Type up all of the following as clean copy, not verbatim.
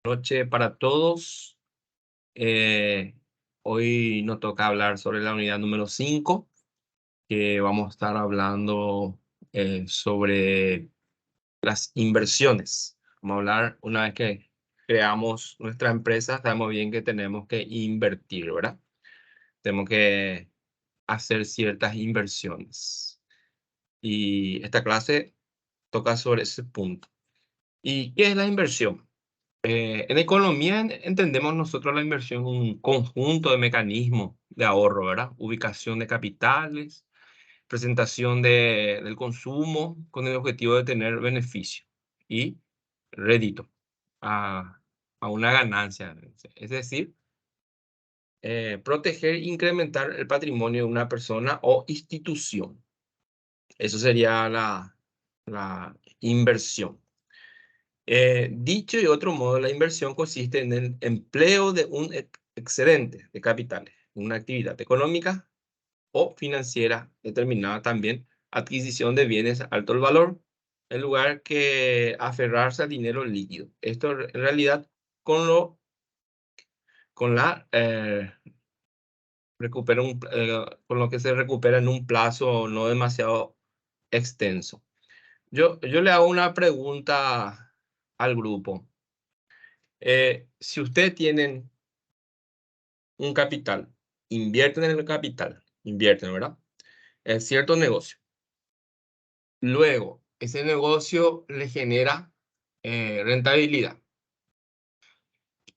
Noche para todos. Hoy nos toca hablar sobre la unidad número 5, que vamos a estar hablando sobre las inversiones. Vamos a hablar, una vez que creamos nuestra empresa, sabemos bien que tenemos que invertir, ¿verdad? Tenemos que hacer ciertas inversiones. Y esta clase toca sobre ese punto. ¿Y qué es la inversión? En economía entendemos nosotros la inversión como un conjunto de mecanismos de ahorro, ¿verdad? Ubicación de capitales, presentación del consumo con el objetivo de tener beneficio y rédito a, a una ganancia. Es decir, proteger e incrementar el patrimonio de una persona o institución. Eso sería la inversión. Dicho de otro modo, la inversión consiste en el empleo de un excedente de capitales, una actividad económica o financiera determinada, también adquisición de bienes de alto valor, en lugar que aferrarse al dinero líquido. Esto en realidad con lo con la con lo que se recupera en un plazo no demasiado extenso. Yo le hago una pregunta al grupo. Si ustedes tienen un capital, invierten en el capital, invierten, ¿verdad? En cierto negocio. Luego, ese negocio le genera rentabilidad.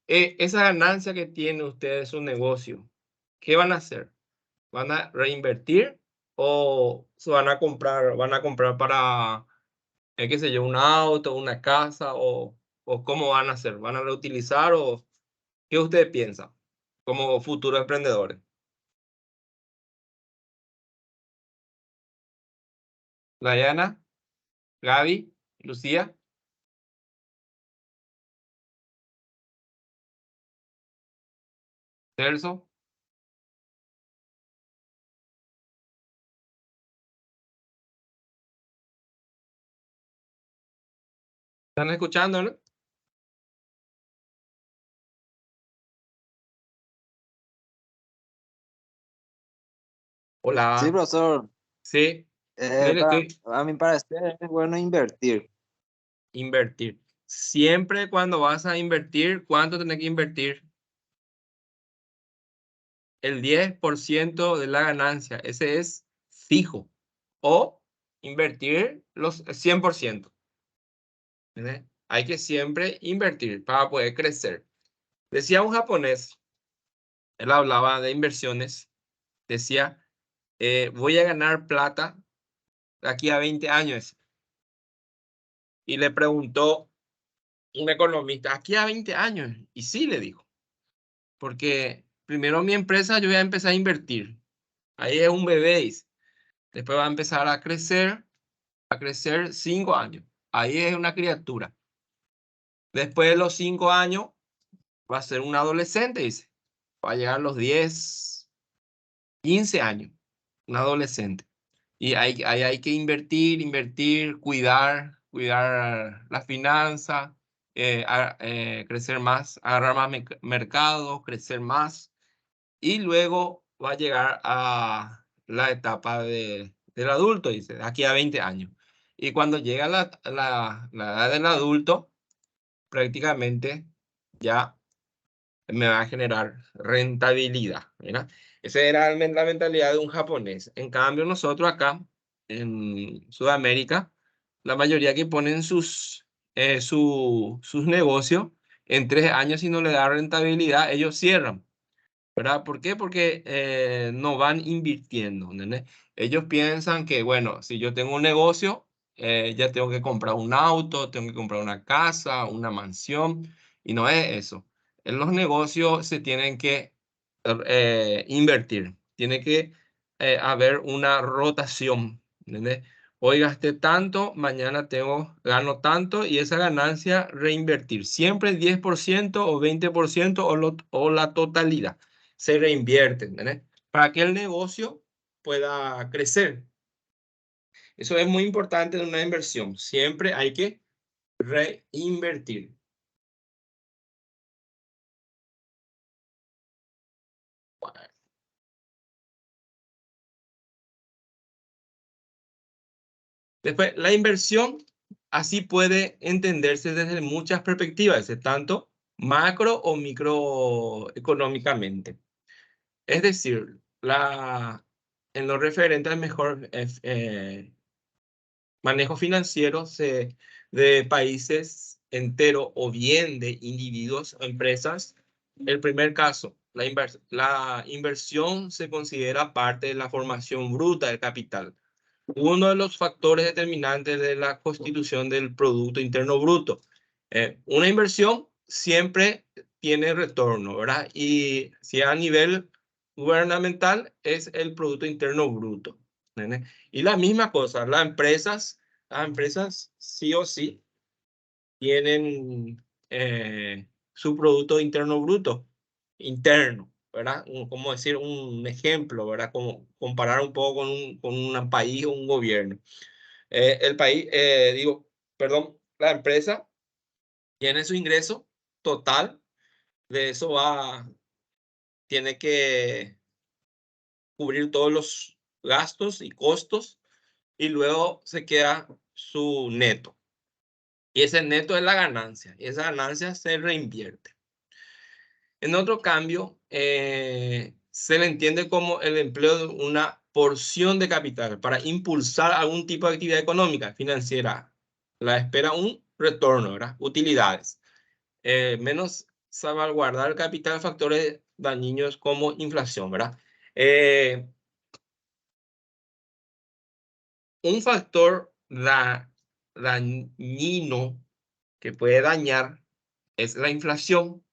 Esa ganancia que tiene usted de su negocio, ¿qué van a hacer? ¿Van a reinvertir o se van a comprar para, qué sé yo, un auto, una casa o cómo van a hacer? ¿Van a reutilizar o qué usted piensa como futuros emprendedores? Dayana, Gaby, Lucía, Celso, ¿están escuchando, no? Sí, Hola, profesor. sí, le estoy A mi parecer es bueno invertir. invertir. Siempre cuando vas a invertir, ¿cuánto tenés que invertir? El 10% de la ganancia, ese es fijo. O invertir los 100%. ¿Entendés? Hay que siempre invertir para poder crecer. Decía un japonés, él hablaba de inversiones, decía, voy a ganar plata de aquí a 20 años. Y le preguntó un economista, aquí a 20 años. Y sí, le dijo, porque primero mi empresa yo voy a empezar a invertir. Ahí es un bebé, dice. Después va a empezar a crecer 5 años. Ahí es una criatura. Después de los 5 años va a ser un adolescente, dice. Va a llegar a los 10, 15 años, un adolescente. Y ahí hay que invertir, invertir, cuidar la finanza, crecer más, agarrar más mercado, crecer más. Y luego va a llegar a la etapa del adulto, dice, de aquí a 20 años. Y cuando llega la edad del adulto, prácticamente ya me va a generar rentabilidad, ¿verdad? Esa era la mentalidad de un japonés. En cambio, nosotros acá, en Sudamérica, la mayoría que ponen sus negocios, en 3 años, si no le da rentabilidad, ellos cierran. ¿Verdad? ¿Por qué? Porque no van invirtiendo, ¿entendés? Ellos piensan que, bueno, si yo tengo un negocio, ya tengo que comprar un auto, tengo que comprar una casa, una mansión, y no es eso. En los negocios se tienen que invertir, tiene que haber una rotación, ¿entendés? Hoy gasté tanto, mañana gano tanto y esa ganancia reinvertir. Siempre el 10% o 20% o la totalidad se reinvierte, ¿entendés? Para que el negocio pueda crecer. Eso es muy importante en una inversión. Siempre hay que reinvertir. Después, la inversión así puede entenderse desde muchas perspectivas, tanto macro o microeconómicamente. Es decir, en lo referente al mejor manejo financiero de países enteros o bien de individuos o empresas. El primer caso, la inversión se considera parte de la formación bruta del capital, uno de los factores determinantes de la constitución del Producto Interno Bruto. Una inversión siempre tiene retorno, ¿verdad? Y si a nivel gubernamental es el Producto Interno Bruto. ¿Entiendes? Y la misma cosa, las empresas sí o sí tienen su Producto Interno Bruto interno, ¿verdad? Como decir un ejemplo, ¿verdad? Como comparar un poco con un país o un gobierno. El país, perdón, la empresa tiene su ingreso total, de eso tiene que cubrir todos los gastos y costos y luego se queda su neto. Y ese neto es la ganancia y esa ganancia se reinvierte. En otro cambio, se le entiende como el empleo de una porción de capital para impulsar algún tipo de actividad económica, financiera. La espera un retorno, ¿verdad? Utilidades. Menos salvaguardar el capital, factores dañinos como inflación, ¿verdad? Un factor dañino que puede dañar es la inflación.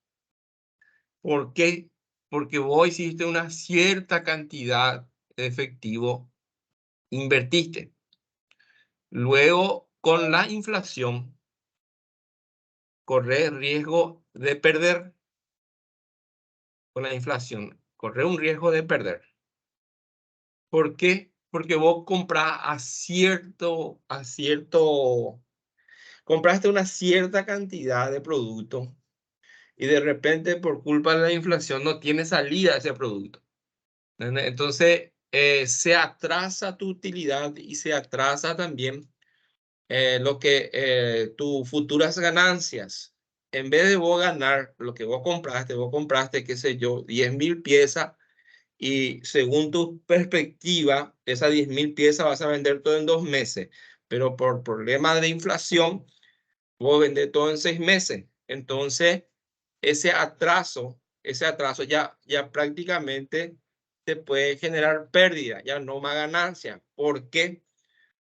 ¿Por qué? Porque vos hiciste una cierta cantidad de efectivo, invertiste. Luego, con la inflación, corre riesgo de perder. Con la inflación, corre un riesgo de perder. ¿Por qué? Porque vos compras compraste una cierta cantidad de producto y de repente por culpa de la inflación no tiene salida ese producto. Entonces, se atrasa tu utilidad y se atrasa también tus futuras ganancias. En vez de vos ganar lo que vos compraste, qué sé yo, 10.000 piezas y según tu perspectiva, esas 10.000 piezas vas a vender todo en 2 meses, pero por problemas de inflación, vos vendés todo en 6 meses. Entonces, ese atraso ya prácticamente te puede generar pérdida, ya no más ganancia. ¿Por qué?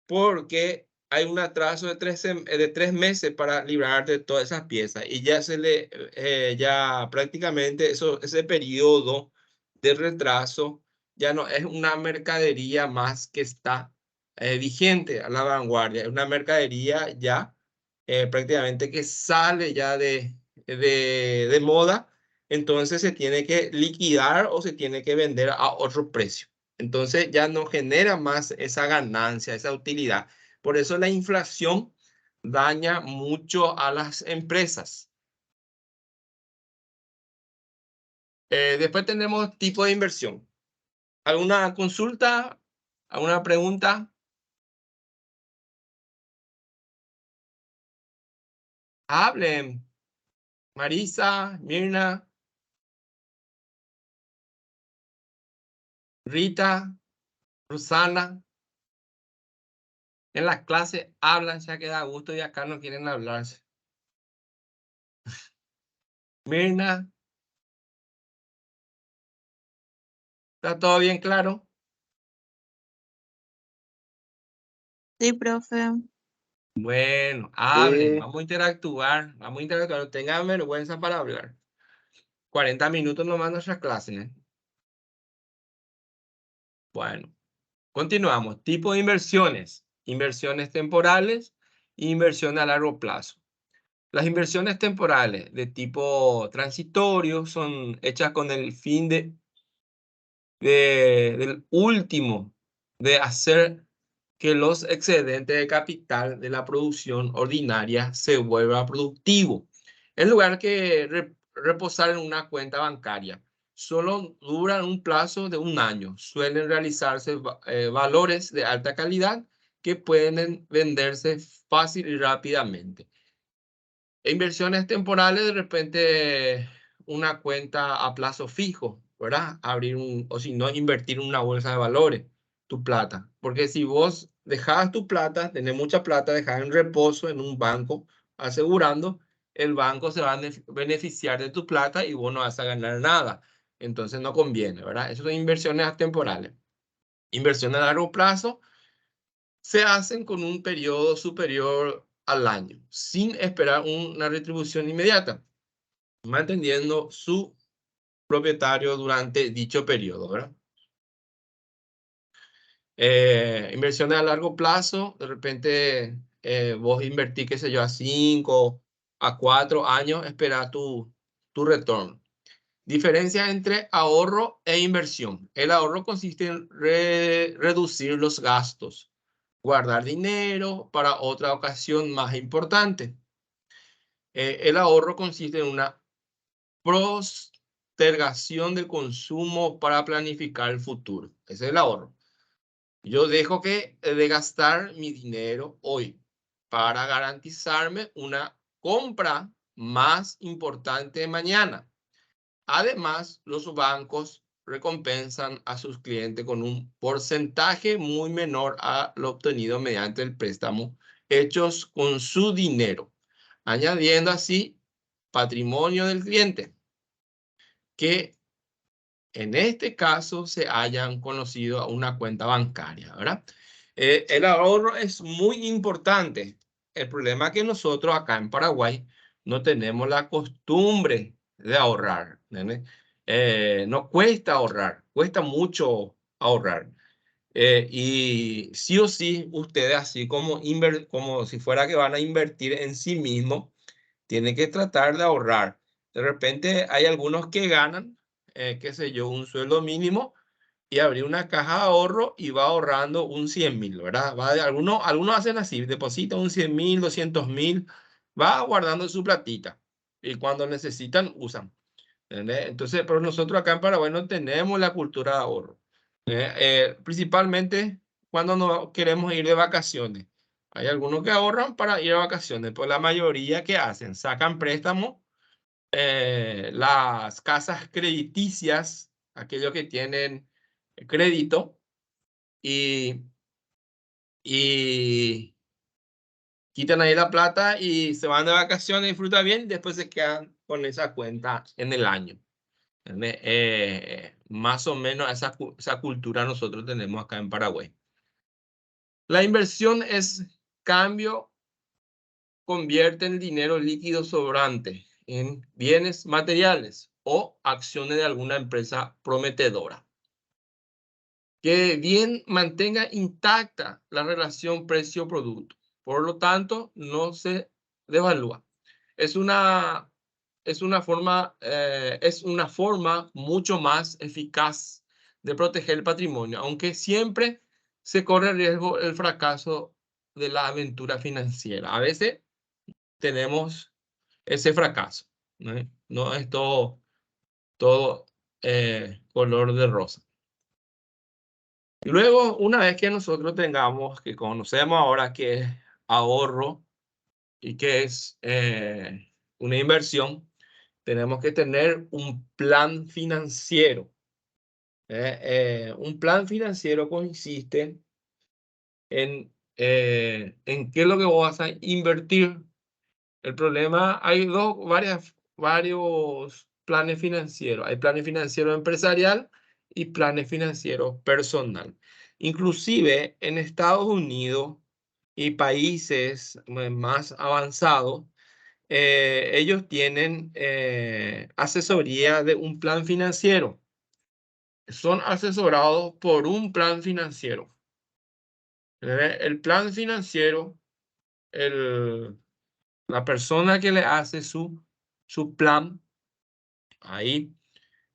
Porque hay un atraso de 3 meses para librarte de todas esas piezas y ya prácticamente ese periodo de retraso ya no es una mercadería más que está vigente a la vanguardia, es una mercadería ya prácticamente que sale ya de moda, entonces se tiene que liquidar o se tiene que vender a otro precio. Entonces ya no genera más esa ganancia, esa utilidad. Por eso la inflación daña mucho a las empresas. Después tenemos tipo de inversión. ¿Alguna consulta? ¿Alguna pregunta? Hablen. Marisa, Mirna, Rita, Rosana. En las clases hablan, ya que da gusto y acá no quieren hablarse. Mirna, ¿está todo bien claro? Sí, profe. Bueno, hablen, Sí, vamos a interactuar, no tengan vergüenza para hablar. 40 minutos nomás nuestra clase, ¿eh? Bueno, continuamos. Tipo de inversiones. Inversiones temporales e inversión a largo plazo. Las inversiones temporales de tipo transitorio son hechas con el fin del último de hacer que los excedentes de capital de la producción ordinaria se vuelva productivo, en lugar que reposar en una cuenta bancaria. Solo duran un plazo de un año. Suelen realizarse valores de alta calidad que pueden venderse fácil y rápidamente. Inversiones temporales, de repente una cuenta a plazo fijo, ¿verdad? O si no, invertir en una bolsa de valores, tu plata. Porque si vos dejás tu plata, tenés mucha plata, dejás en reposo en un banco asegurando, el banco se va a beneficiar de tu plata y vos no vas a ganar nada. Entonces no conviene, ¿verdad? Esas son inversiones temporales. Inversiones a largo plazo se hacen con un periodo superior al año, sin esperar una retribución inmediata, manteniendo su propietario durante dicho periodo, ¿verdad? Inversiones a largo plazo, de repente vos invertís, qué sé yo, a 5 a 4 años, espera tu retorno. Diferencia entre ahorro e inversión. El ahorro consiste en reducir los gastos, guardar dinero para otra ocasión más importante. El ahorro consiste en una postergación del consumo para planificar el futuro. Ese es el ahorro. Yo dejo de gastar mi dinero hoy para garantizarme una compra más importante mañana. Además, los bancos recompensan a sus clientes con un porcentaje muy menor a lo obtenido mediante el préstamo hechos con su dinero, añadiendo así patrimonio del cliente, que en este caso se hayan conocido a una cuenta bancaria, ¿verdad? El ahorro es muy importante. El problema es que nosotros acá en Paraguay no tenemos la costumbre de ahorrar. No cuesta ahorrar, cuesta mucho ahorrar. Y sí o sí, ustedes así como si fuera que van a invertir en sí mismos, tienen que tratar de ahorrar. De repente hay algunos que ganan, qué sé yo, un sueldo mínimo y abrir una caja de ahorro y va ahorrando un 100.000, ¿verdad? Algunos hacen así, depositan un 100.000, 200.000, va guardando su platita y cuando necesitan usan. ¿Entendés? Entonces, pero nosotros acá en Paraguay no tenemos la cultura de ahorro. Principalmente cuando no queremos ir de vacaciones. Hay algunos que ahorran para ir a vacaciones, pero la mayoría que hacen, sacan préstamos, las casas crediticias, aquellos que tienen crédito, y, y quitan ahí la plata y se van de vacaciones, disfrutan bien, y después se quedan con esa cuenta en el año. Más o menos esa cultura nosotros tenemos acá en Paraguay. La inversión es cambio, convierte el dinero líquido sobrante en bienes materiales o acciones de alguna empresa prometedora. Que bien mantenga intacta la relación precio-producto. Por lo tanto, no se devalúa. Es una forma mucho más eficaz de proteger el patrimonio, aunque siempre se corre riesgo el fracaso de la aventura financiera. A veces tenemos ese fracaso, ¿no? No es todo color de rosa. Y luego, una vez que nosotros que conocemos ahora qué es ahorro y qué es una inversión, tenemos que tener un plan financiero. Un plan financiero consiste en qué es lo que vos vas a invertir. El problema, hay varios planes financieros. Hay planes financieros empresarial y planes financieros personal. Inclusive en Estados Unidos y países más avanzados, ellos tienen asesoría de un plan financiero. Son asesorados por un plan financiero. El plan financiero, la persona que le hace su plan, ahí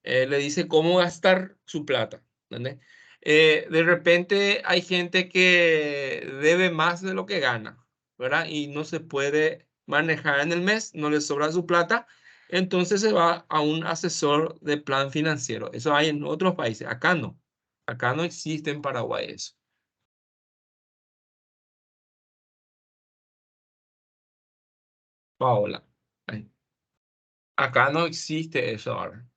le dice cómo gastar su plata. ¿Entendés? De repente hay gente que debe más de lo que gana, ¿verdad? Y no se puede manejar en el mes, no le sobra su plata, entonces se va a un asesor de plan financiero. Eso hay en otros países, acá no. Acá no existe en Paraguay eso. Paola. Ahí. Acá no existe eso ahora.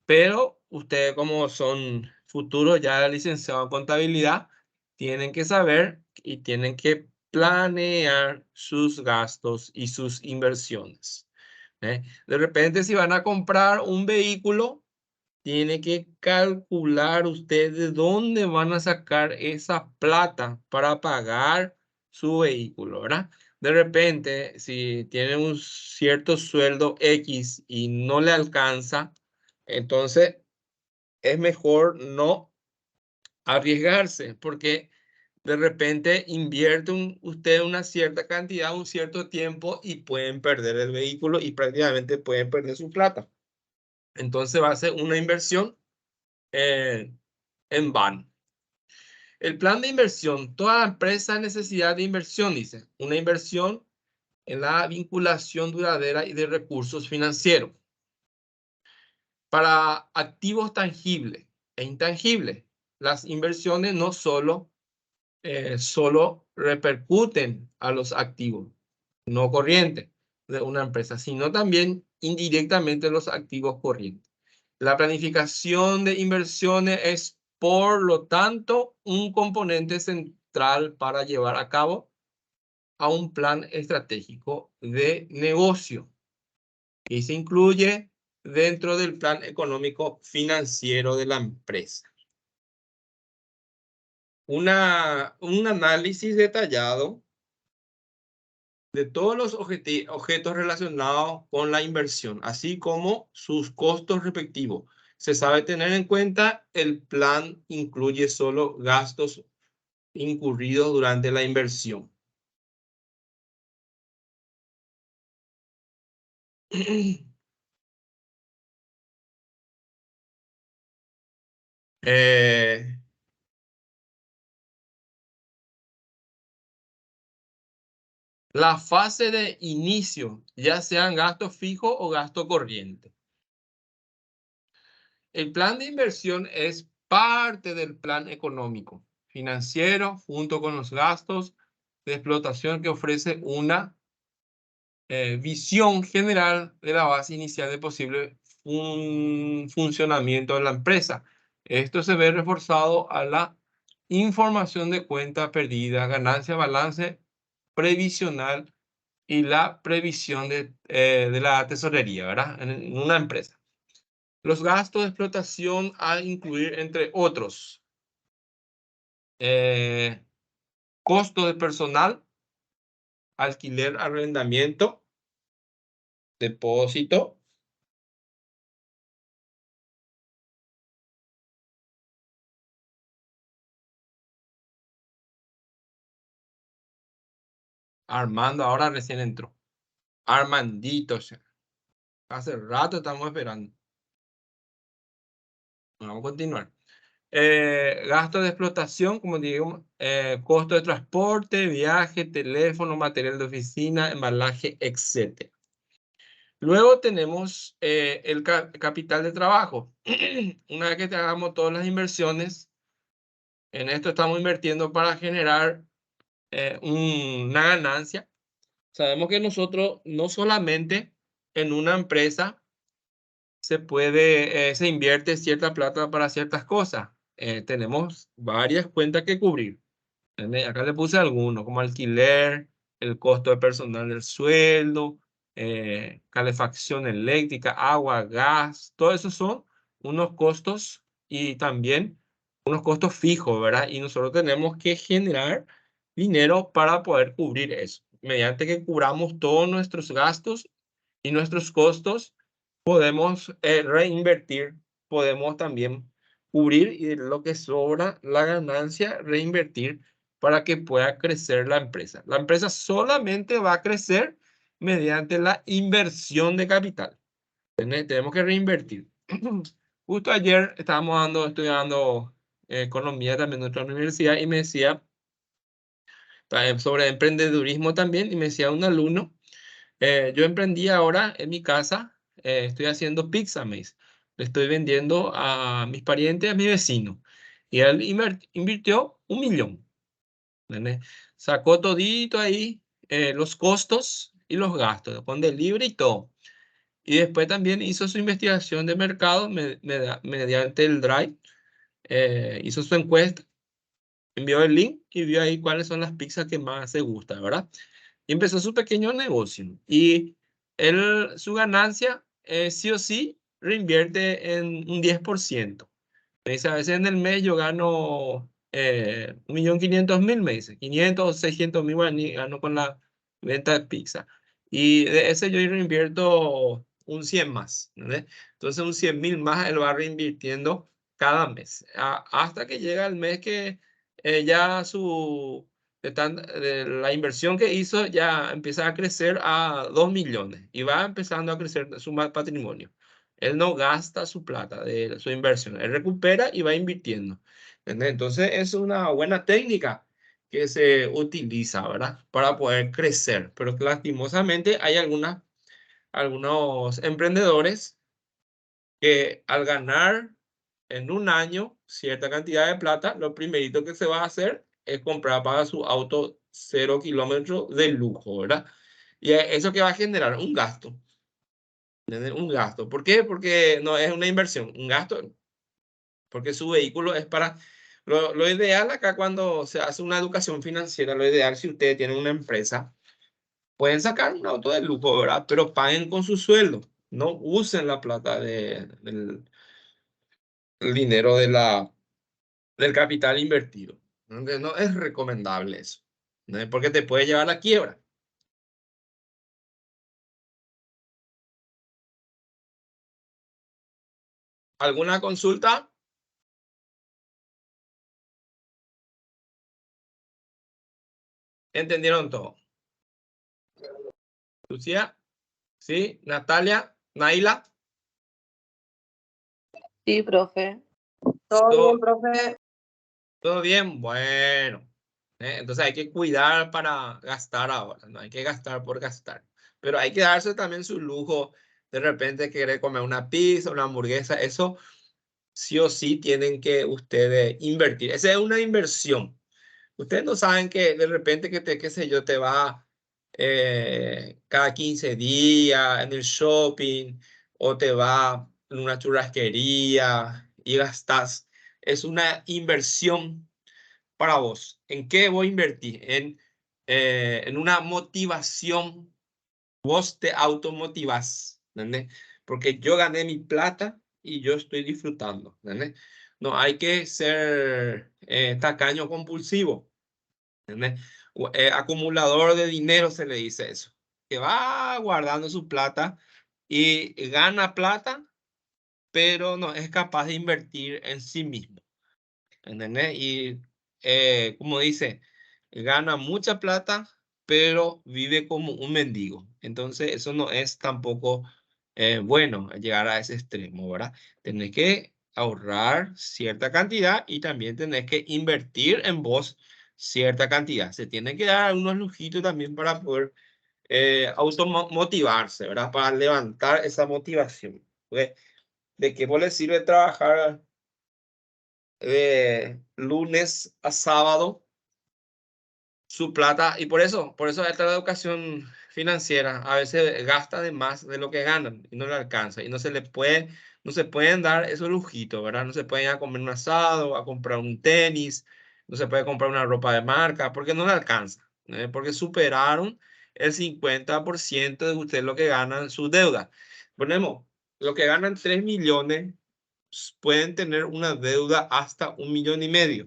Pero ustedes como son futuros ya licenciados en contabilidad, tienen que saber y tienen que planear sus gastos y sus inversiones. ¿Eh? De repente, si van a comprar un vehículo, tiene que calcular usted de dónde van a sacar esa plata para pagar su vehículo, ¿verdad? De repente, si tiene un cierto sueldo X y no le alcanza, entonces es mejor no arriesgarse, porque de repente invierte usted una cierta cantidad, un cierto tiempo y pueden perder el vehículo y prácticamente pueden perder su plata. Entonces va a ser una inversión en vano. El plan de inversión, toda empresa necesidad de inversión, dice, una inversión en la vinculación duradera y de recursos financieros para activos tangibles e intangibles. Las inversiones no solo repercuten a los activos no corrientes de una empresa, sino también indirectamente los activos corrientes. La planificación de inversiones es, por lo tanto, un componente central para llevar a cabo a un plan estratégico de negocio y se incluye dentro del plan económico financiero de la empresa. Un análisis detallado de todos los objetos relacionados con la inversión, así como sus costos respectivos. Se sabe tener en cuenta, el plan incluye solo gastos incurridos durante la inversión. La fase de inicio, ya sean gasto fijo o gasto corriente. El plan de inversión es parte del plan económico financiero junto con los gastos de explotación que ofrece una visión general de la base inicial de posible funcionamiento de la empresa. Esto se ve reforzado a la información de cuenta perdida, ganancia, balance previsional y la previsión de la tesorería, ¿verdad? En una empresa. Los gastos de explotación a incluir, entre otros, costo de personal, alquiler, arrendamiento, depósito, Armando ahora recién entró. Armandito, hace rato estamos esperando. Vamos a continuar. Gasto de explotación, como digo, costo de transporte, viaje, teléfono, material de oficina, embalaje, etc. Luego tenemos el capital de trabajo. Una vez que hagamos todas las inversiones, en esto estamos invirtiendo para generar una ganancia. Sabemos que nosotros no solamente en una empresa se invierte cierta plata para ciertas cosas. Tenemos varias cuentas que cubrir. Acá le puse algunos, como alquiler, el costo de personal del sueldo, calefacción eléctrica, agua, gas, todo eso son unos costos y también unos costos fijos, ¿verdad? Y nosotros tenemos que generar dinero para poder cubrir eso. Mediante que cubramos todos nuestros gastos y nuestros costos, podemos reinvertir, podemos también cubrir y de lo que sobra la ganancia, reinvertir para que pueda crecer la empresa. La empresa solamente va a crecer mediante la inversión de capital. Tenemos que reinvertir. Justo ayer estábamos estudiando economía también en nuestra universidad y me decía sobre emprendedurismo también y me decía un alumno, yo emprendí ahora en mi casa, estoy haciendo pizza, me dice. Le estoy vendiendo a mis parientes, a mi vecino. Y él invirtió 1 millón. ¿Entendés? Sacó todito ahí los costos y los gastos, con delivery y todo. Y después también hizo su investigación de mercado mediante el Drive, hizo su encuesta, envió el link y vio ahí cuáles son las pizzas que más se gustan, ¿verdad? Y empezó su pequeño negocio. Y él, su ganancia, sí o sí, reinvierte en un 10%. Me dice, a veces en el mes yo gano 1.500.000, me dice, 500 o 600.000 guaraní gano con la venta de pizza. Y de ese yo reinvierto un 100 más, ¿entendés? Entonces un 100.000 más él va reinvirtiendo cada mes, hasta que llega el mes que ya la inversión que hizo ya empieza a crecer a 2 millones y va empezando a crecer su patrimonio. Él no gasta su plata de su inversión, él recupera y va invirtiendo. ¿Entendés? Entonces es una buena técnica que se utiliza, ¿verdad? Para poder crecer. Pero que lastimosamente hay algunos emprendedores que al ganar en un año cierta cantidad de plata, lo primerito que se va a hacer es comprar para su auto 0 kilómetros de lujo, ¿verdad? Y eso que va a generar un gasto. ¿Entendés? Un gasto. ¿Por qué? Porque no es una inversión, un gasto, porque su vehículo es para... Lo ideal acá cuando se hace una educación financiera, lo ideal si ustedes tienen una empresa, pueden sacar un auto de lujo, ¿verdad? Pero paguen con su sueldo, no usen la plata el dinero del capital invertido. ¿Entendés? No es recomendable eso, ¿entendés? Porque te puede llevar a la quiebra. ¿Alguna consulta? ¿Entendieron todo? Lucía, ¿sí? Natalia, Naila, Sí, profe. Todo ¿todo, bien, profe. todo bien? Bueno, entonces hay que cuidar para gastar ahora, no hay que gastar por gastar, pero hay que darse también su lujo, de repente querer comer una pizza, una hamburguesa, eso sí o sí tienen que ustedes invertir, esa es una inversión. Ustedes no saben que de repente qué sé yo, te va cada 15 días en el shopping o te va en una churrasquería y gastas. Es una inversión para vos. ¿En qué voy a invertir? En una motivación. Vos te automotivas, ¿entendés? Porque yo gané mi plata y yo estoy disfrutando, ¿entendés? No hay que ser tacaño compulsivo. ¿Entendés? Acumulador de dinero se le dice eso, que va guardando su plata y gana plata, pero no es capaz de invertir en sí mismo. ¿Entendés? Y como dice, gana mucha plata, pero vive como un mendigo. Entonces, eso no es tampoco bueno llegar a ese extremo, ¿verdad? Tenés que ahorrar cierta cantidad y también tenés que invertir en vos cierta cantidad. Se tiene que dar unos lujitos también para poder automotivarse, ¿verdad? Para levantar esa motivación. ¿Ok? ¿De qué vos le sirve trabajar de lunes a sábado su plata? Y por eso está la educación financiera. A veces gasta de más de lo que ganan y no le alcanza. Y no se pueden dar esos lujitos, ¿verdad? No se pueden ir a comer un asado, a comprar un tenis, no se puede comprar una ropa de marca, porque no le alcanza, porque superaron el 50% de usted lo que ganan sus deudas. Ponemos, lo que ganan 3 millones pueden tener una deuda hasta 1,5 millones.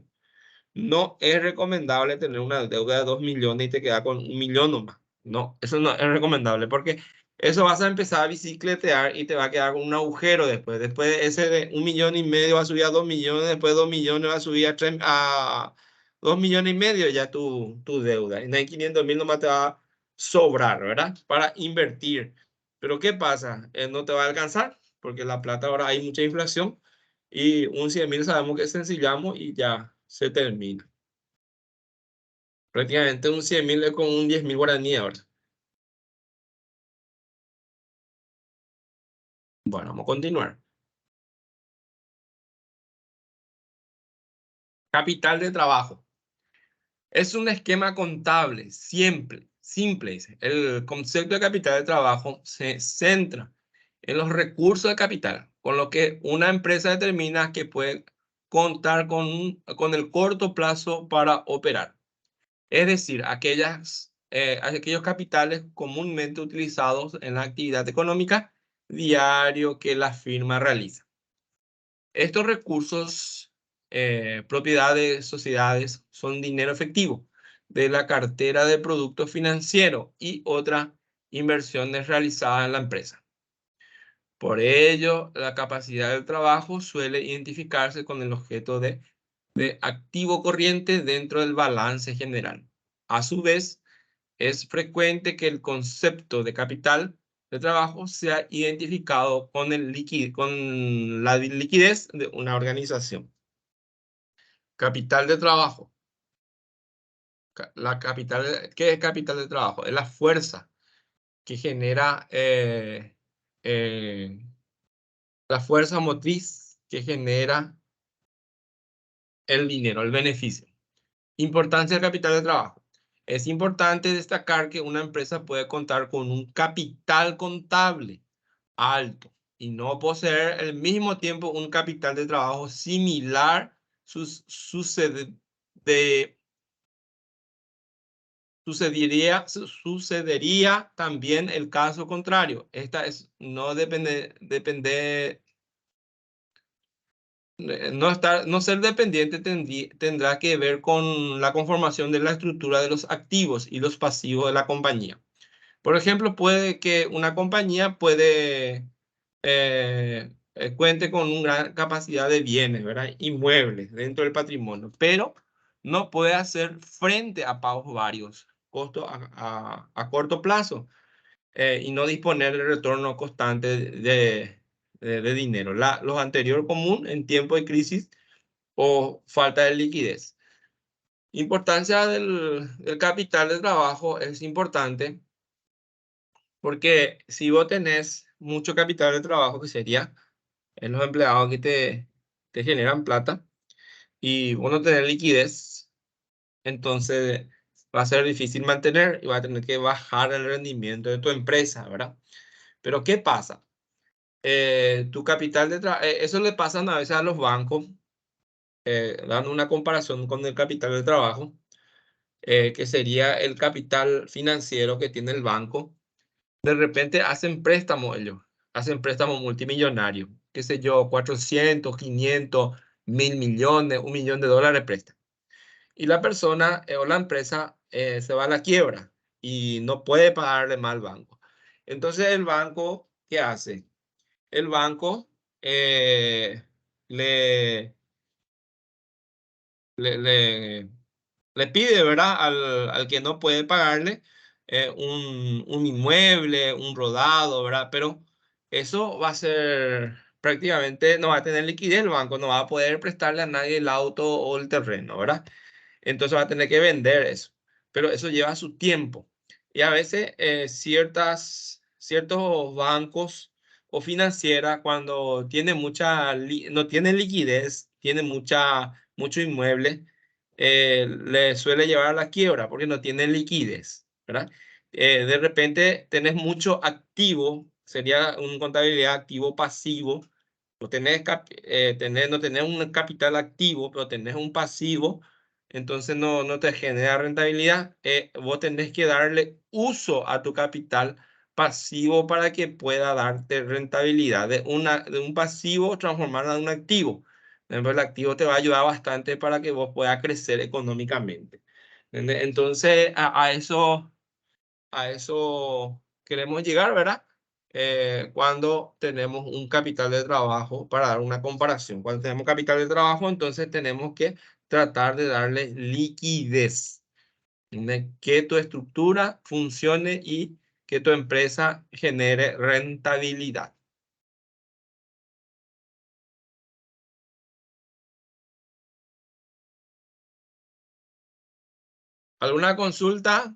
No es recomendable tener una deuda de 2 millones y te queda con 1 millón nomás. No, eso no es recomendable porque eso vas a empezar a bicicletear y te va a quedar con un agujero después. Después de ese de 1,5 millones va a subir a 2 millones, después de 2 millones va a subir a 2,5 millones ya tu deuda. Y en 500.000 nomás te va a sobrar, ¿verdad? Para invertir. Pero ¿qué pasa? No te va a alcanzar porque la plata ahora hay mucha inflación y un 100.000 sabemos que sencillamos y ya se termina. Prácticamente un 100.000 es como un 10.000 guaraní ahora. Bueno, vamos a continuar. Capital de trabajo. Es un esquema contable simple, simple. Dice. El concepto de capital de trabajo se centra en los recursos de capital, con lo que una empresa determina que puede contar con el corto plazo para operar. Es decir, aquellos capitales comúnmente utilizados en la actividad económica diario que la firma realiza. Estos recursos, propiedades, sociedades, son dinero efectivo de la cartera de productos financieros y otras inversiones realizadas en la empresa. Por ello, la capacidad del trabajo suele identificarse con el objeto de activo corriente dentro del balance general. A su vez, es frecuente que el concepto de capital de trabajo sea identificado con la liquidez de una organización. Capital de trabajo. ¿Qué es capital de trabajo? Es la fuerza que genera, la fuerza motriz que genera el dinero, el beneficio. Importancia del capital de trabajo. Es importante destacar que una empresa puede contar con un capital contable alto y no poseer al mismo tiempo un capital de trabajo similar. Sucedería también el caso contrario. No ser dependiente tendrá que ver con la conformación de la estructura de los activos y los pasivos de la compañía. Por ejemplo, puede que una compañía cuente con una gran capacidad de bienes, ¿verdad? Inmuebles dentro del patrimonio, pero no puede hacer frente a pagos varios, costos a corto plazo, y no disponer de retorno constante de dinero. Los anteriores común en tiempo de crisis o falta de liquidez. Importancia del capital de trabajo es importante porque si vos tenés mucho capital de trabajo, que sería en los empleados que te generan plata, y vos no tenés liquidez, entonces va a ser difícil mantener y va a tener que bajar el rendimiento de tu empresa, ¿verdad? Pero ¿qué pasa? Tu capital de trabajo, eso le pasan a veces a los bancos, dando una comparación con el capital de trabajo, que sería el capital financiero que tiene el banco. De repente hacen préstamos multimillonarios, qué sé yo, 400, 500, 1.000 millones, $1 millón prestan. Y la persona o la empresa se va a la quiebra y no puede pagarle más al banco. Entonces el banco, ¿qué hace? El banco eh, le, le, le, le pide, ¿verdad? Al que no puede pagarle, un inmueble, un rodado, ¿verdad? Pero eso va a ser prácticamente, no va a tener liquidez el banco, no va a poder prestarle a nadie el auto o el terreno, ¿verdad? Entonces va a tener que vender eso. Pero eso lleva su tiempo. Y a veces ciertos bancos o financieras, cuando no tienen liquidez, tienen mucho inmueble, le suele llevar a la quiebra porque no tienen liquidez, ¿verdad? De repente tenés mucho activo, sería una contabilidad activo-pasivo. No tenés un capital activo, pero tenés un pasivo, entonces no te genera rentabilidad. Vos tenés que darle uso a tu capital pasivo para que pueda darte rentabilidad. De un pasivo transformarlo en un activo. Por ejemplo, el activo te va a ayudar bastante para que vos puedas crecer económicamente. ¿Entendés? Entonces, a eso queremos llegar, ¿verdad? Cuando tenemos un capital de trabajo, para dar una comparación. Cuando tenemos capital de trabajo, entonces tenemos que tratar de darle liquidez, de que tu estructura funcione y que tu empresa genere rentabilidad. ¿Alguna consulta?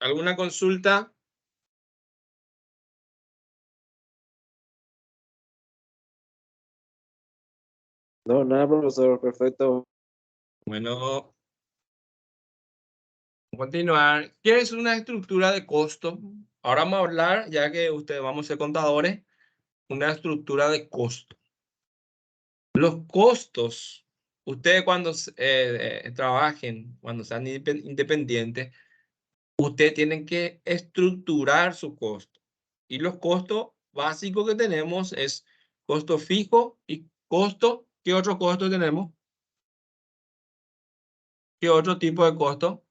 ¿Alguna consulta? No, nada, profesor, perfecto. Bueno, vamos a continuar. ¿Qué es una estructura de costo? Ahora vamos a hablar, ya que ustedes vamos a ser contadores, una estructura de costo. Los costos, ustedes cuando trabajen, cuando sean independientes, ustedes tienen que estructurar su costo. Y los costos básicos que tenemos es costo fijo y costo. ¿Qué otro costo tenemos? ¿Qué otro tipo de costo?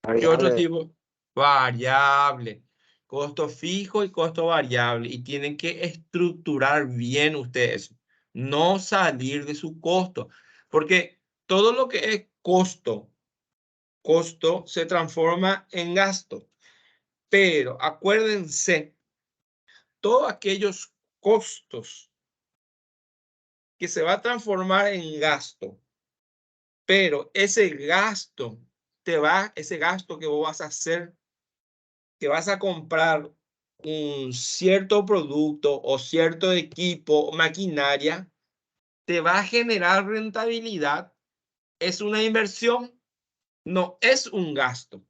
¿Qué otro Variable. tipo? Variable. Costo fijo y costo variable. Y tienen que estructurar bien ustedes. No salir de su costo. Porque todo lo que es costo se transforma en gasto. Pero acuérdense, todos aquellos costos que se va a transformar en gasto, pero ese gasto que vos vas a hacer, que vas a comprar un cierto producto o cierto equipo o maquinaria, te va a generar rentabilidad. Es una inversión, no es un gasto.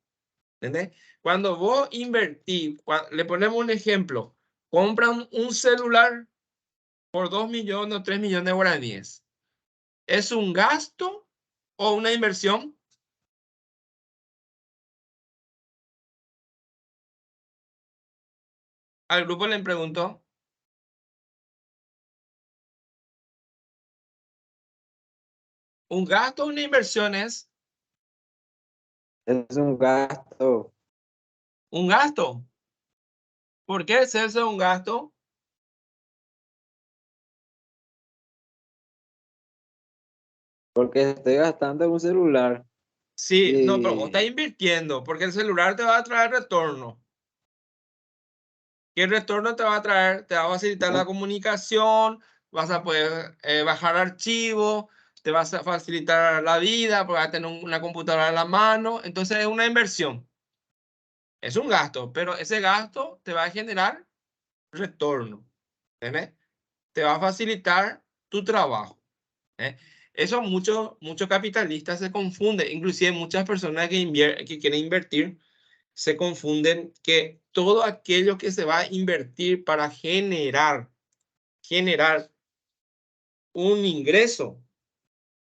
¿Entendés? Cuando vos invertís, le ponemos un ejemplo, compran un celular por 2 millones o 3 millones de guaraníes. ¿Es un gasto o una inversión? Al grupo le preguntó. ¿Un gasto o una inversión es? Es un gasto, Un gasto. ¿Por qué es eso un gasto? porque estoy gastando en un celular. Sí, no, pero vos estás Y invirtiendo porque el celular te va a traer retorno. ¿Qué retorno te va a traer? Te va a facilitar la no, comunicación, vas a poder bajar archivos, te vas a facilitar la vida porque vas a tener una computadora en la mano. Entonces es una inversión. Es un gasto, pero ese gasto te va a generar retorno. ¿Entendés? Te va a facilitar tu trabajo. ¿Eh? Eso muchos capitalistas se confunden, inclusive muchas personas que quieren invertir se confunden que todo aquello que se va a invertir para generar un ingreso,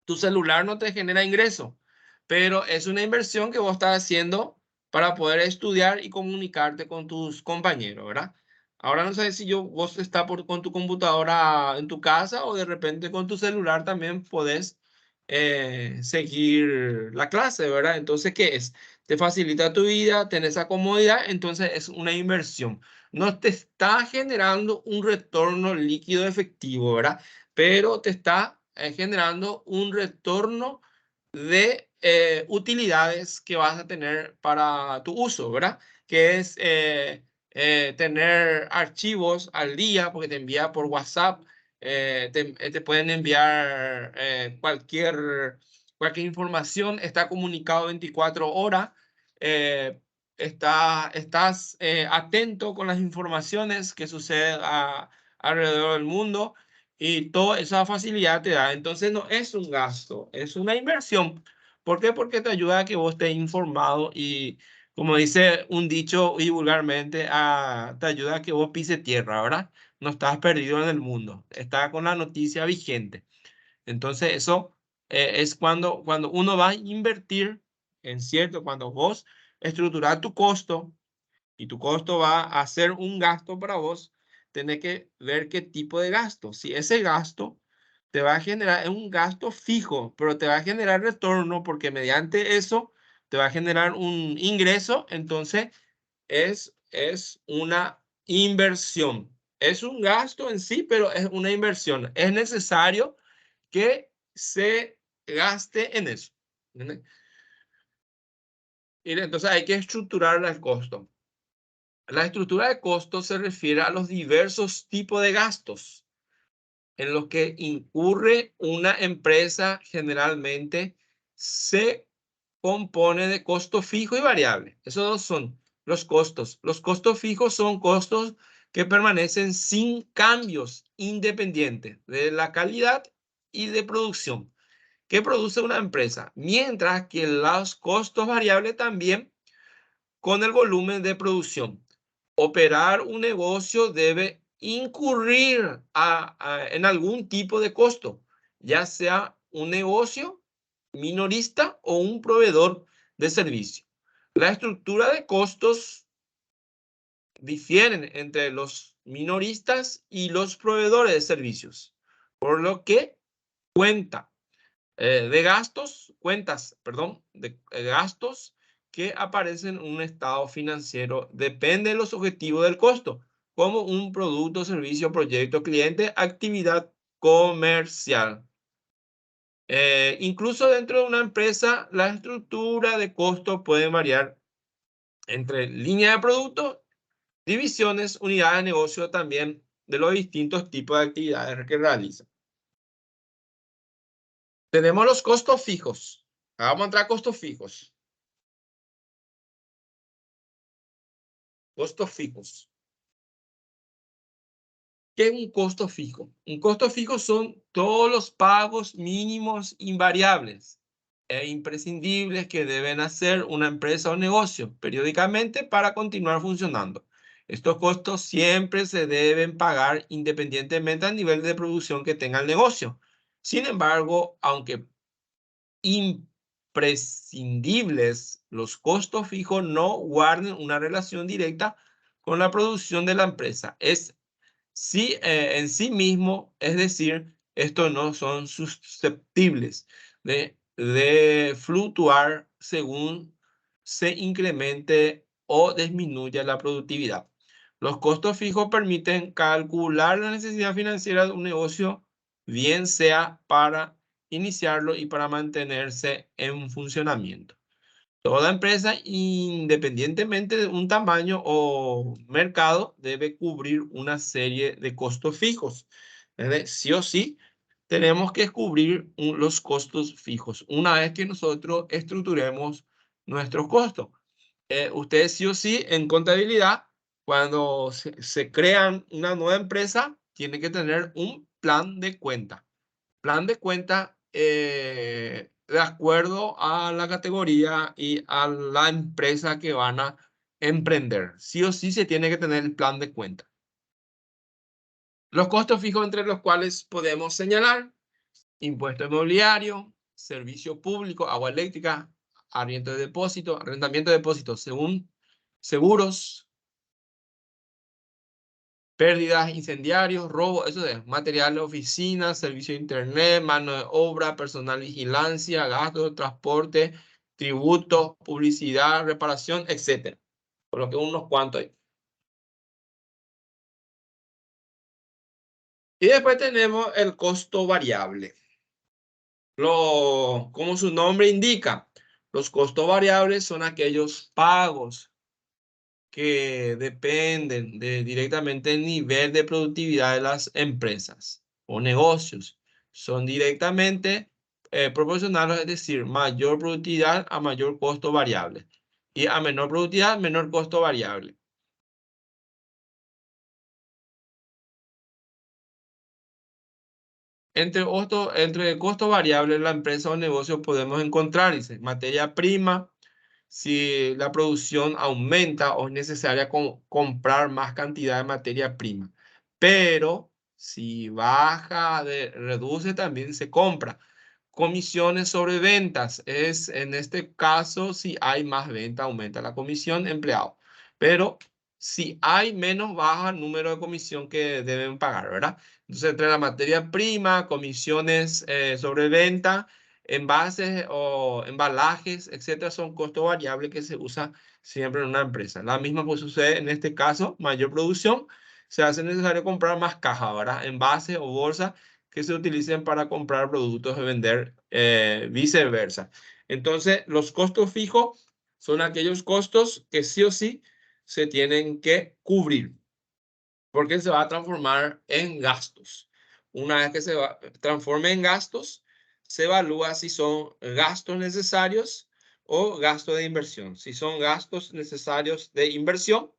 tu celular no te genera ingreso, pero es una inversión que vos estás haciendo para poder estudiar y comunicarte con tus compañeros, ¿verdad? Ahora no sé si vos estás con tu computadora en tu casa o de repente con tu celular también podés seguir la clase, ¿verdad? Entonces, ¿qué es? Te facilita tu vida, tenés esa comodidad, entonces es una inversión. No te está generando un retorno líquido efectivo, ¿verdad? Pero te está generando un retorno de utilidades que vas a tener para tu uso, ¿verdad? Que es tener archivos al día, porque te envía por WhatsApp, te pueden enviar cualquier información, está comunicado 24 horas, eh, estás atento con las informaciones que suceden alrededor del mundo y toda esa facilidad te da. Entonces no es un gasto, es una inversión. ¿Por qué? Porque te ayuda a que vos estés informado y, como dice un dicho y vulgarmente, te ayuda a que vos pises tierra, ¿verdad? No estás perdido en el mundo, estás con la noticia vigente. Entonces eso es cuando uno va a invertir en cierto, cuando vos estructuras tu costo y tu costo va a ser un gasto para vos, tenés que ver qué tipo de gasto. Si ese gasto te va a generar, es un gasto fijo, pero te va a generar retorno porque mediante eso te va a generar un ingreso, entonces es una inversión. Es un gasto en sí, pero es una inversión. Es necesario que se gaste en eso. ¿Entiendes? Y entonces hay que estructurar el costo. La estructura de costos se refiere a los diversos tipos de gastos en los que incurre una empresa. Generalmente se compone de costo fijo y variable. Esos dos son los costos. Los costos fijos son costos que permanecen sin cambios independientes de la calidad y de producción que produce una empresa, mientras que los costos variables también con el volumen de producción. Operar un negocio debe incurrir en algún tipo de costo, ya sea un negocio minorista o un proveedor de servicio. La estructura de costos difieren entre los minoristas y los proveedores de servicios, por lo que cuentas de gastos que aparecen en un estado financiero depende de los objetivos del costo, como un producto, servicio, proyecto, cliente, actividad comercial. Incluso dentro de una empresa, la estructura de costo puede variar entre línea de producto, divisiones, unidades de negocio, también de los distintos tipos de actividades que realiza. Tenemos los costos fijos. Vamos a entrar a costos fijos. Costos fijos. ¿Qué es un costo fijo? Un costo fijo son todos los pagos mínimos invariables e imprescindibles que deben hacer una empresa o negocio periódicamente para continuar funcionando. Estos costos siempre se deben pagar independientemente del nivel de producción que tenga el negocio. Sin embargo, aunque imprescindibles, los costos fijos no guardan una relación directa con la producción de la empresa. En sí mismo, es decir, estos no son susceptibles de fluctuar según se incremente o disminuya la productividad. Los costos fijos permiten calcular la necesidad financiera de un negocio, bien sea para iniciarlo y para mantenerse en funcionamiento. Toda empresa, independientemente de un tamaño o mercado, debe cubrir una serie de costos fijos. Sí o sí, tenemos que cubrir los costos fijos una vez que nosotros estructuremos nuestros costos. Ustedes sí o sí en contabilidad, cuando se crean una nueva empresa, tienen que tener un plan de cuenta. Plan de cuenta de acuerdo a la categoría y a la empresa que van a emprender. Sí o sí se tiene que tener el plan de cuenta. Los costos fijos entre los cuales podemos señalar: impuesto inmobiliario, servicio público, agua eléctrica, arrendamiento de depósitos, según seguros, pérdidas, incendiarios, robo, eso es material de oficina, servicio de internet, mano de obra, personal, vigilancia, gastos de transporte, tributos, publicidad, reparación, etc. Por lo que unos cuantos hay. Y después tenemos el costo variable. Como su nombre indica, los costos variables son aquellos pagos que dependen directamente del nivel de productividad de las empresas o negocios. Son directamente proporcionales, es decir, mayor productividad a mayor costo variable. Y a menor productividad, menor costo variable. Entre costos variables, la empresa o negocio podemos encontrar, dice, materia prima, si la producción aumenta o es necesaria comprar más cantidad de materia prima. Pero si reduce, también se compra. Comisiones sobre ventas. En este caso, si hay más venta, aumenta la comisión empleado. Pero si hay menos, baja el número de comisión que deben pagar, ¿verdad? Entonces, entre la materia prima, comisiones sobre venta, envases o embalajes, etcétera, son costos variables que se usan siempre en una empresa. La misma pues sucede en este caso: mayor producción, se hace necesario comprar más cajas, ¿verdad? Envases o bolsas que se utilicen para comprar productos y vender, viceversa. Entonces, los costos fijos son aquellos costos que sí o sí se tienen que cubrir, porque se va a transformar en gastos. Una vez que se transforme en gastos, se evalúa si son gastos necesarios o gastos de inversión. Si son gastos necesarios de inversión,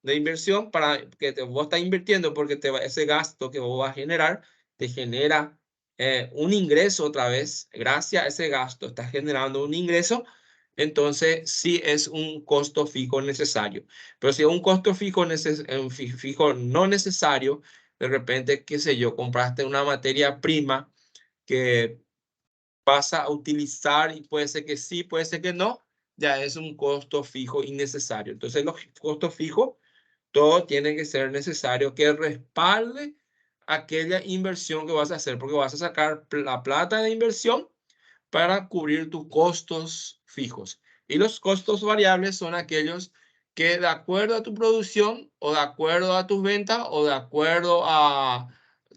de inversión para que vos estás invirtiendo porque ese gasto que vos vas a generar te genera un ingreso otra vez. Gracias a ese gasto estás generando un ingreso. Entonces sí es un costo fijo necesario. Pero si es un costo fijo, fijo no necesario, de repente, qué sé yo, compraste una materia prima que vas a utilizar y puede ser que sí, puede ser que no, ya es un costo fijo innecesario. Entonces los costos fijos, todo tiene que ser necesario que respalde aquella inversión que vas a hacer, porque vas a sacar la plata de inversión para cubrir tus costos fijos. Y los costos variables son aquellos que de acuerdo a tu producción o de acuerdo a tus ventas o de acuerdo a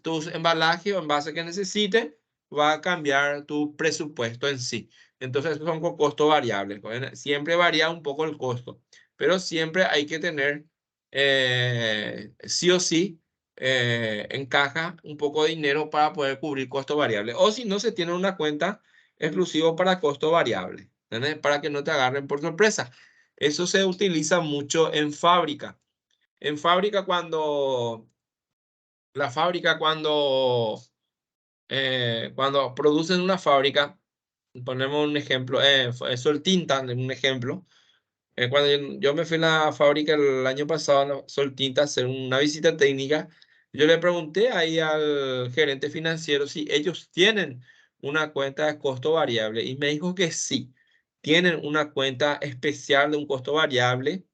tus embalajes o envases que necesiten, va a cambiar tu presupuesto en sí. Entonces, son con costos variables. Siempre varía un poco el costo, pero siempre hay que tener, sí o sí, en caja un poco de dinero para poder cubrir costos variables. O si no, se tiene una cuenta exclusivo para costo variable, ¿entendés? Para que no te agarren por sorpresa. Eso se utiliza mucho en fábrica. En fábrica cuando producen una fábrica, ponemos un ejemplo, Soltinta, un ejemplo. Cuando yo me fui a la fábrica el año pasado, a Soltinta, a hacer una visita técnica, yo le pregunté ahí al gerente financiero si ellos tienen una cuenta de costo variable y me dijo que sí, tienen una cuenta especial de un costo variable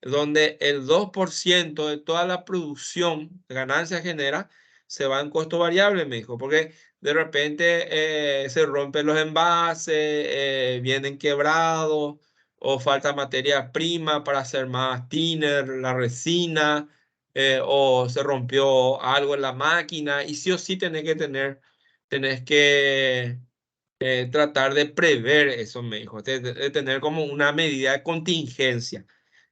donde el 2% de toda la producción de ganancia genera se va en costo variable, me dijo, porque de repente se rompen los envases, vienen quebrados o falta materia prima para hacer más thinner, la resina, o se rompió algo en la máquina y sí o sí tenés que tratar de prever eso, me dijo, de tener como una medida de contingencia.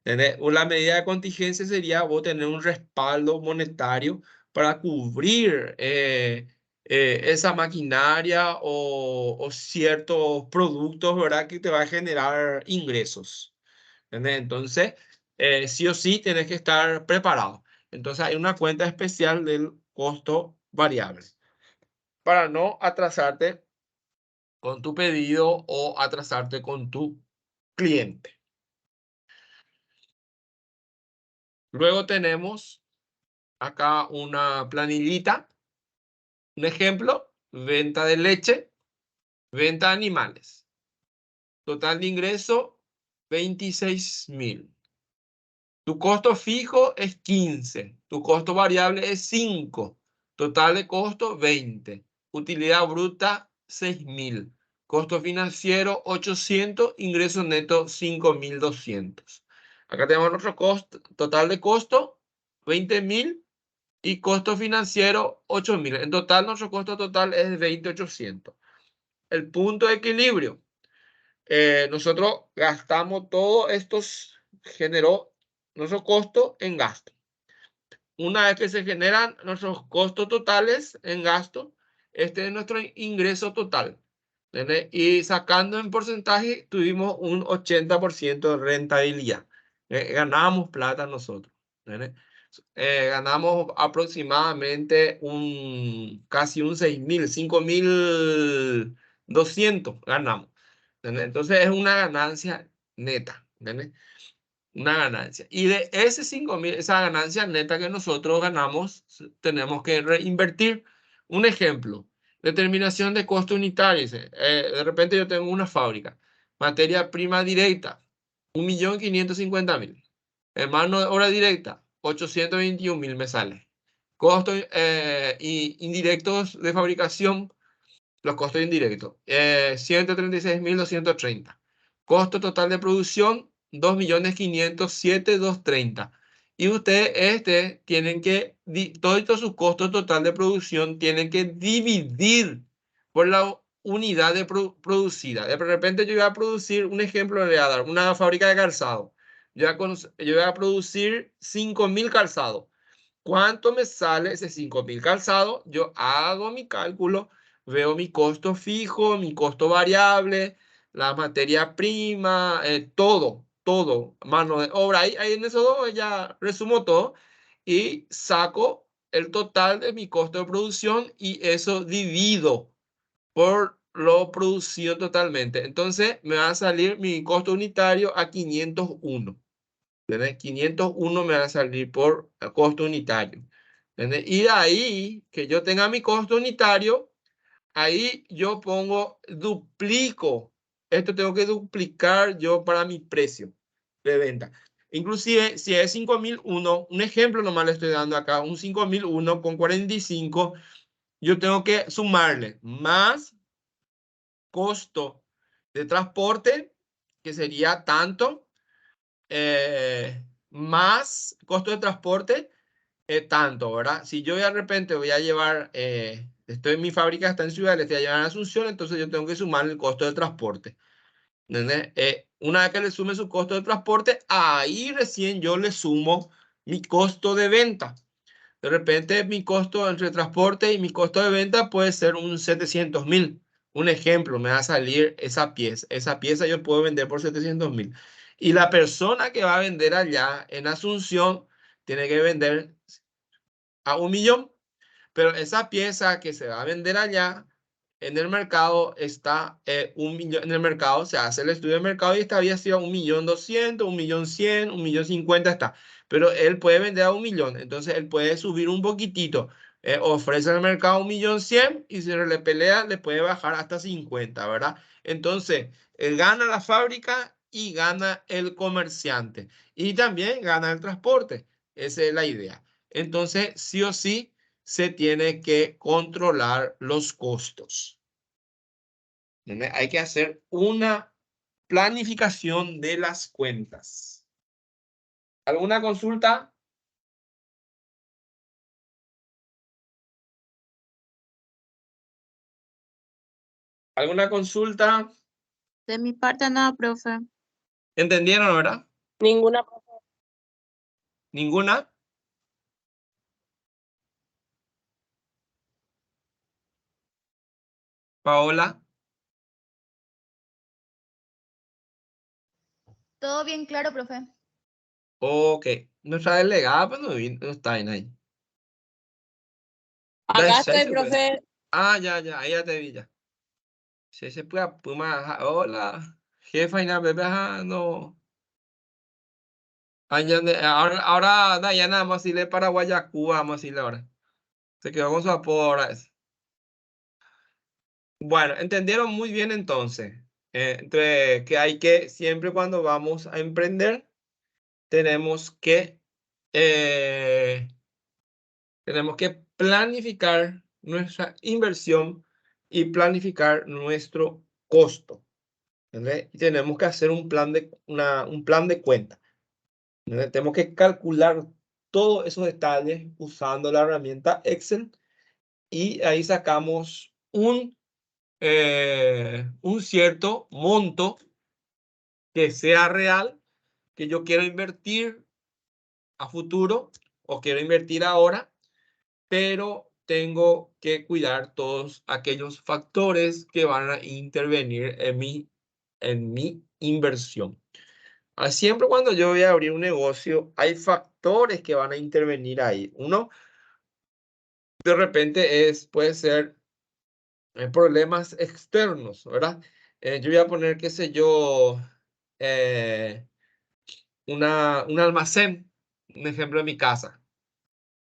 La medida de contingencia sería vos tener un respaldo monetario para cubrir esa maquinaria o ciertos productos, ¿verdad? Que te va a generar ingresos. ¿Entendés? Entonces, sí o sí tienes que estar preparado. Entonces, hay una cuenta especial del costo variable para no atrasarte con tu pedido o atrasarte con tu cliente. Luego tenemos acá una planillita, un ejemplo, venta de leche, venta de animales. Total de ingreso, 26.000. Tu costo fijo es 15, tu costo variable es 5, total de costo 20, utilidad bruta 6.000, costo financiero 800, ingreso neto 5.200. Acá tenemos nuestro costo, total de costo 20.000 y costo financiero 8.000. En total, nuestro costo total es 20.800. El punto de equilibrio. Nosotros gastamos todo esto, generó nuestro costo en gasto. Una vez que se generan nuestros costos totales en gasto, este es nuestro ingreso total. ¿Entendés? Y sacando en porcentaje, tuvimos un 80% de rentabilidad. Ganábamos plata nosotros. ¿Entendés? Ganamos aproximadamente casi un 6.000, 5.200 ganamos. ¿Entendés? Entonces es una ganancia neta. ¿Entendés? Una ganancia. Y de ese 5.000, esa ganancia neta que nosotros ganamos, tenemos que reinvertir. Un ejemplo, determinación de costo unitario. De repente yo tengo una fábrica, materia prima directa, 1.550.000. Mano de obra directa, 821.000 me sale. Costos indirectos de fabricación, los costos indirectos, 136.230. Costo total de producción, 2.507.230. Y ustedes tienen que, todos sus costos total de producción tienen que dividir por la unidad producida. De repente yo voy a producir, un ejemplo le voy a dar, una fábrica de calzado. Yo voy a producir 5.000 calzados. ¿Cuánto me sale ese 5.000 calzados? Yo hago mi cálculo, veo mi costo fijo, mi costo variable, la materia prima, todo todo, mano de obra, ahí en esos dos ya resumo todo y saco el total de mi costo de producción y eso divido por lo producido totalmente. Entonces me va a salir mi costo unitario a 501. ¿Entendés? 501 me va a salir por costo unitario. ¿Entendés? Y de ahí que yo tenga mi costo unitario, ahí yo pongo, duplico. Esto tengo que duplicar yo para mi precio de venta. Inclusive, si es 5001, un ejemplo nomás le estoy dando acá, un 5001 con 45, yo tengo que sumarle más costo de transporte, que sería tanto, más costo de transporte, tanto, ¿verdad? Si yo de repente voy a llevar, estoy en mi fábrica, está en Ciudad, le estoy a llevar a Asunción, entonces yo tengo que sumar el costo de transporte. ¿Entendés? Una vez que le sume su costo de transporte, ahí recién yo le sumo mi costo de venta. De repente mi costo entre transporte y mi costo de venta puede ser un 700.000. Un ejemplo, me va a salir esa pieza. Esa pieza yo puedo vender por 700.000. Y la persona que va a vender allá en Asunción tiene que vender a 1.000.000. Pero esa pieza que se va a vender allá en el mercado está 1.000.000. En el mercado se hace el estudio de mercado y esta había sido 1.200.000, 1.100.000, 1.050.000 está. Pero él puede vender a 1.000.000. Entonces él puede subir un poquitito. Ofrece al mercado 1.100.000 y si le pelea le puede bajar hasta 50, ¿verdad? Entonces gana la fábrica y gana el comerciante. Y también gana el transporte. Esa es la idea. Entonces, sí o sí, se tiene que controlar los costos. ¿Entiendes? Hay que hacer una planificación de las cuentas. ¿Alguna consulta? ¿Alguna consulta? De mi parte nada, profe. ¿Entendieron, verdad? Ninguna. ¿Ninguna? Paola. Todo bien claro, profe. Ok. Nuestra delegada, pues no está ahí. Acá Sí, estoy, se puede. profe. Ah, ya, ahí ya te vi ya. Sí, se puede, Puma. Hola, jefa, y nada, bebé, no. Ahora Dayana, vamos a decirle para Guayacú, vamos a decirle ahora. Se quedó con su apodo ahora. Bueno, entendieron muy bien entonces. Entre que hay que, siempre cuando vamos a emprender, tenemos que, eh, tenemos que planificar nuestra inversión y planificar nuestro costo. ¿Entendés? Y tenemos que hacer un plan de cuenta. Tenemos que calcular todos esos detalles usando la herramienta Excel y ahí sacamos un cierto monto que sea real, que yo quiero invertir a futuro o quiero invertir ahora, pero tengo que cuidar todos aquellos factores que van a intervenir en mi inversión. Siempre cuando yo voy a abrir un negocio, hay factores que van a intervenir ahí. Uno, de repente, puede ser problemas externos, ¿verdad? Yo voy a poner, qué sé yo, eh, un almacén, un ejemplo en mi casa.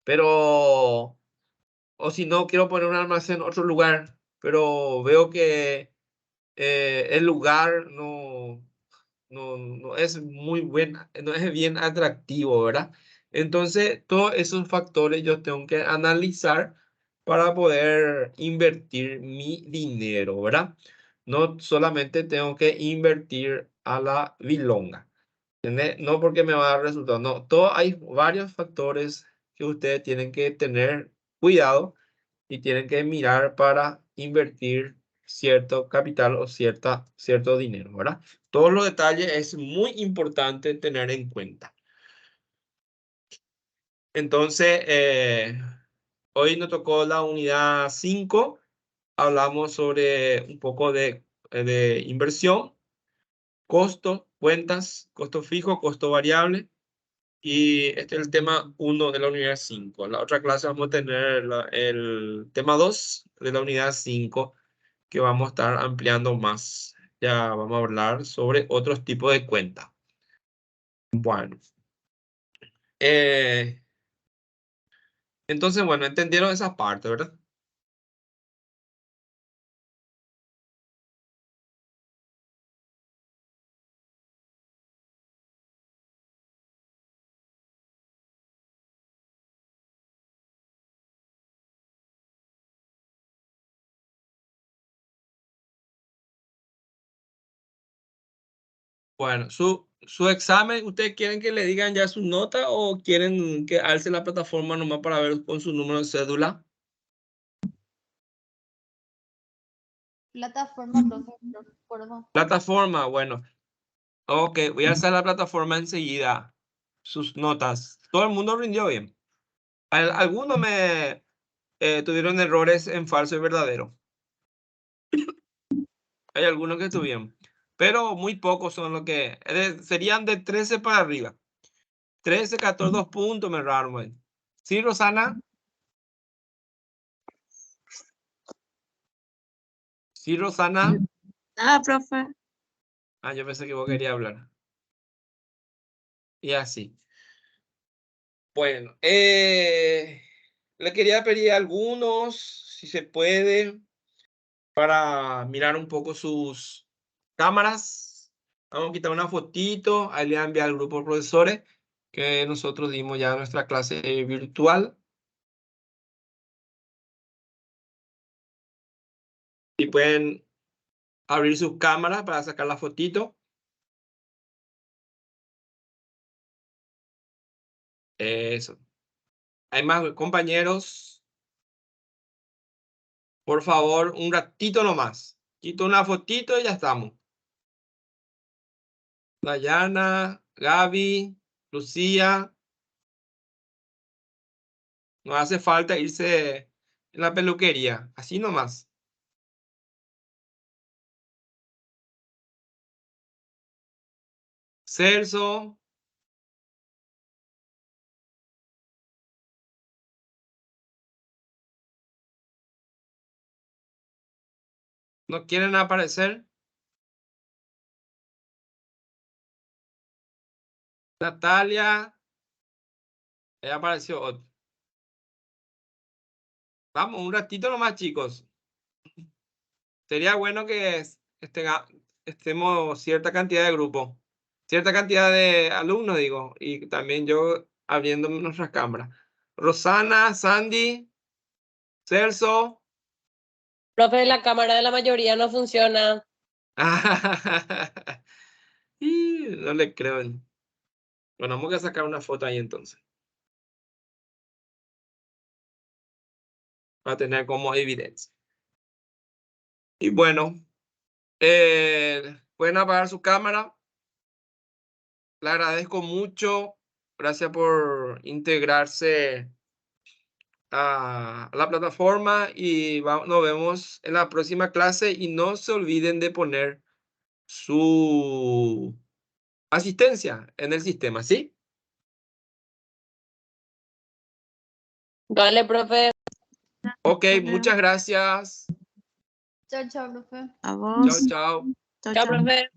Pero, o si no, quiero poner un almacén en otro lugar, pero veo que el lugar no es muy buen, no es bien atractivo, ¿verdad? Entonces, todos esos factores yo tengo que analizar para poder invertir mi dinero, ¿verdad? No solamente tengo que invertir a la bilonga, ¿entendés? No porque me va a dar resultado, no, hay varios factores que ustedes tienen que tener cuidado y tienen que mirar para invertir cierto capital o cierto dinero, ¿verdad? Todos los detalles es muy importante tener en cuenta. Entonces, hoy nos tocó la unidad 5. Hablamos sobre un poco de inversión, costo, cuentas, costo fijo, costo variable. Y este es el tema 1 de la unidad 5. En la otra clase vamos a tener el tema 2 de la unidad 5, que vamos a estar ampliando más. Ya vamos a hablar sobre otros tipos de cuentas. Bueno. Entonces, bueno, entendieron esa parte, ¿verdad? Bueno, su examen, ¿ustedes quieren que le digan ya su nota o quieren que alce la plataforma nomás para ver con su número de cédula? Plataforma, profe, por favor. Plataforma, bueno. Ok, voy a alzar la plataforma enseguida. Sus notas. Todo el mundo rindió bien. Algunos me tuvieron errores en falso y verdadero. Hay algunos que tuvieron. Pero muy pocos son los que... serían de 13 para arriba. 13, 14, 2 puntos me raro. ¿Sí, Rosana? ¿Sí, Rosana? Ah, profe. Ah, yo pensé que vos querías hablar. Y así. Bueno, le quería pedir a algunos, si se puede, para mirar un poco sus cámaras. Vamos a quitar una fotito, ahí le voy a enviar al grupo de profesores que nosotros dimos ya nuestra clase virtual. Y pueden abrir sus cámaras para sacar la fotito. Eso. Hay más compañeros. Por favor, un ratito nomás. Quito una fotito y ya estamos. Dayana, Gaby, Lucía. No hace falta irse en la peluquería. Así nomás. Celso. ¿No quieren aparecer? Natalia. Ya apareció otro. Vamos, un ratito nomás, chicos. Sería bueno que estemos cierta cantidad de grupos. Cierta cantidad de alumnos, digo. Y también yo abriendo nuestras cámaras. Rosana, Sandy, Celso. Profe, la cámara de la mayoría no funciona. Y no le creo. Bueno, vamos a sacar una foto ahí entonces. Para tener como evidencia. Y bueno, pueden apagar su cámara. Le agradezco mucho. Gracias por integrarse a la plataforma y nos vemos en la próxima clase. Y no se olviden de poner su asistencia en el sistema, ¿sí? Vale, profe. Ok, muchas gracias. Chao, chao, profe. Chao, chao. Chao, profe.